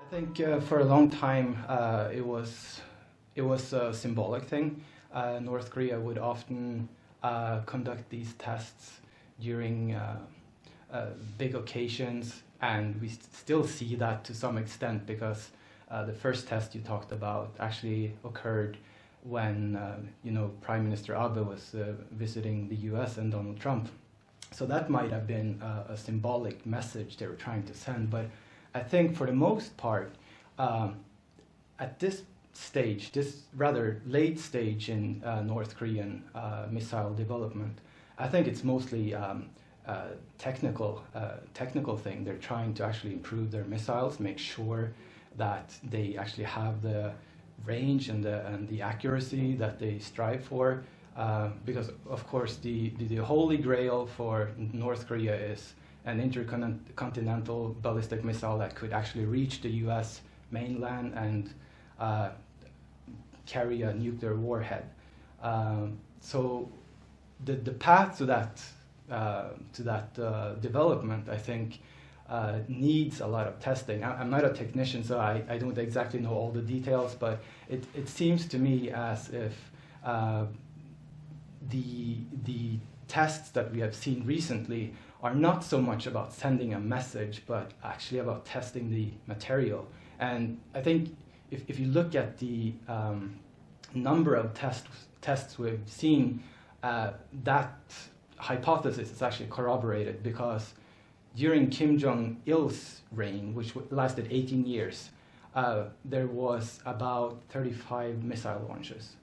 I think for a long time it was a symbolic thing. North Korea would often conduct these tests during big occasions, and we still see that to some extent because the first test you talked about actually occurred when Prime Minister Abe was visiting the U.S. and Donald Trump. So that might have been a symbolic message they were trying to send, but I think for the most part, at this stage, this rather late stage in North Korean missile development, I think it's mostly a technical thing. They're trying to actually improve their missiles, make sure that they actually have the range and the accuracy that they strive for. Because of course the holy grail for North Korea is an intercontinental ballistic missile that could actually reach the US mainland and carry a nuclear warhead. So the path to that development, I think, needs a lot of testing. I'm not a technician, so I don't exactly know all the details, but it seems to me as if the tests that we have seen recently are not so much about sending a message, but actually about testing the material. And I think if you look at the number of tests we've seen, that hypothesis is actually corroborated, because during Kim Jong-il's reign, which lasted 18 years, there was about 35 missile launches.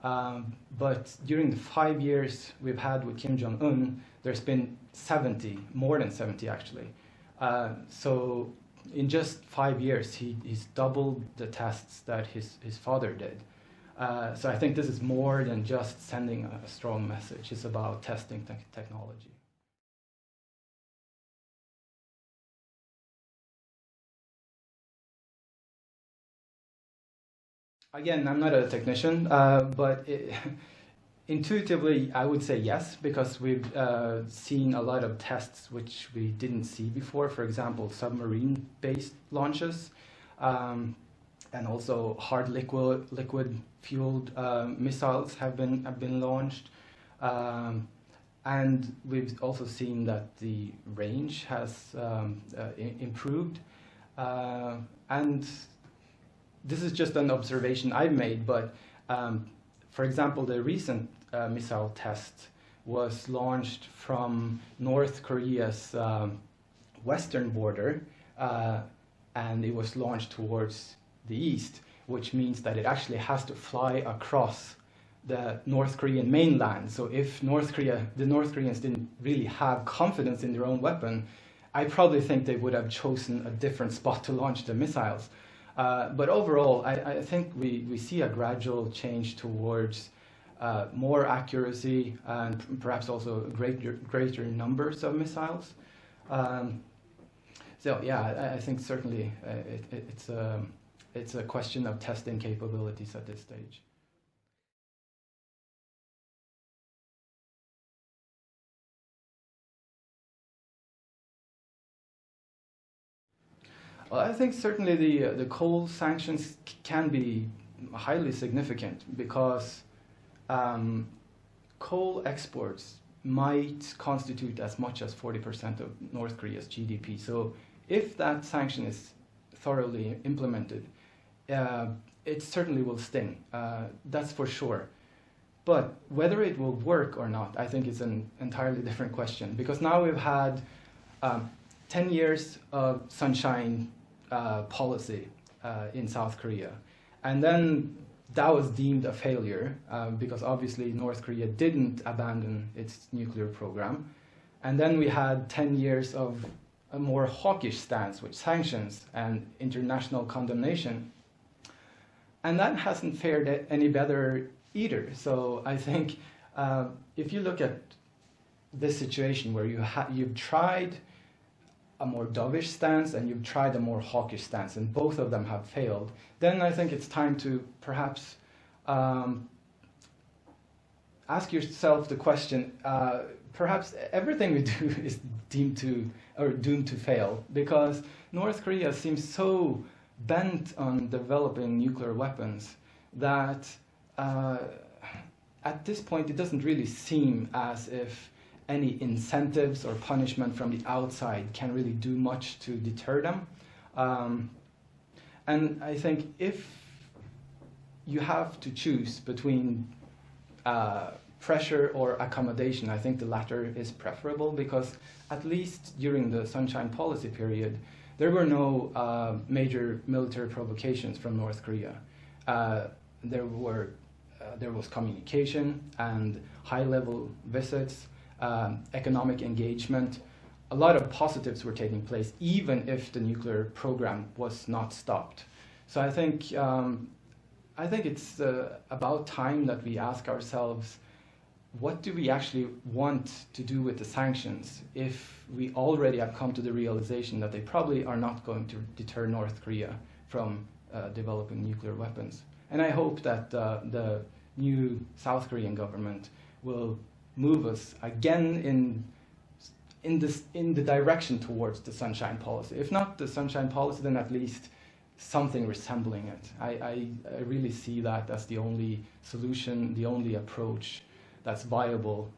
But during the 5 years we've had with Kim Jong-un, there's been 70, more than 70 actually. So in just 5 years, he's doubled the tests that his father did. So I think this is more than just sending a strong message. It's about testing technology. Again, I'm not a technician, but intuitively I would say yes, because we've seen a lot of tests which we didn't see before. For example, submarine-based launches, and also hard liquid-fueled missiles have been launched, and we've also seen that the range has improved, and this is just an observation I've made, but for example, the recent missile test was launched from North Korea's western border, and it was launched towards the east, which means that it actually has to fly across the North Korean mainland. So if the North Koreans didn't really have confidence in their own weapon, I probably think they would have chosen a different spot to launch the missiles. But overall, I think we see a gradual change towards more accuracy and perhaps also greater numbers of missiles. So yeah, I think certainly it's a question of testing capabilities at this stage. Well, I think certainly the coal sanctions can be highly significant, because coal exports might constitute as much as 40% of North Korea's GDP. So if that sanction is thoroughly implemented, it certainly will sting, that's for sure. But whether it will work or not, I think is an entirely different question, because now we've had 10 years of sunshine policy in South Korea. And then that was deemed a failure, because obviously North Korea didn't abandon its nuclear program. And then we had 10 years of a more hawkish stance with sanctions and international condemnation. And that hasn't fared any better either. So I think if you look at this situation where you've tried a more dovish stance and you've tried a more hawkish stance, and both of them have failed, then I think it's time to perhaps ask yourself the question, perhaps everything we do is doomed to fail, because North Korea seems so bent on developing nuclear weapons that at this point it doesn't really seem as if any incentives or punishment from the outside can really do much to deter them. And I think if you have to choose between pressure or accommodation, I think the latter is preferable, because at least during the Sunshine Policy period, there were no major military provocations from North Korea. There was communication and high-level visits, economic engagement. A lot of positives were taking place, even if the nuclear program was not stopped. So I think it's about time that we ask ourselves, what do we actually want to do with the sanctions if we already have come to the realization that they probably are not going to deter North Korea from developing nuclear weapons? And I hope that the new South Korean government will move us again in the direction towards the Sunshine Policy. If not the Sunshine Policy, then at least something resembling it. I really see that as the only solution, the only approach that's viable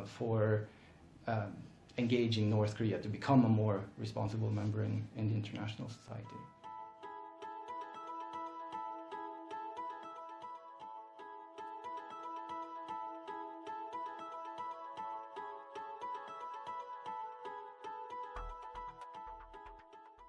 for engaging North Korea to become a more responsible member in the international society.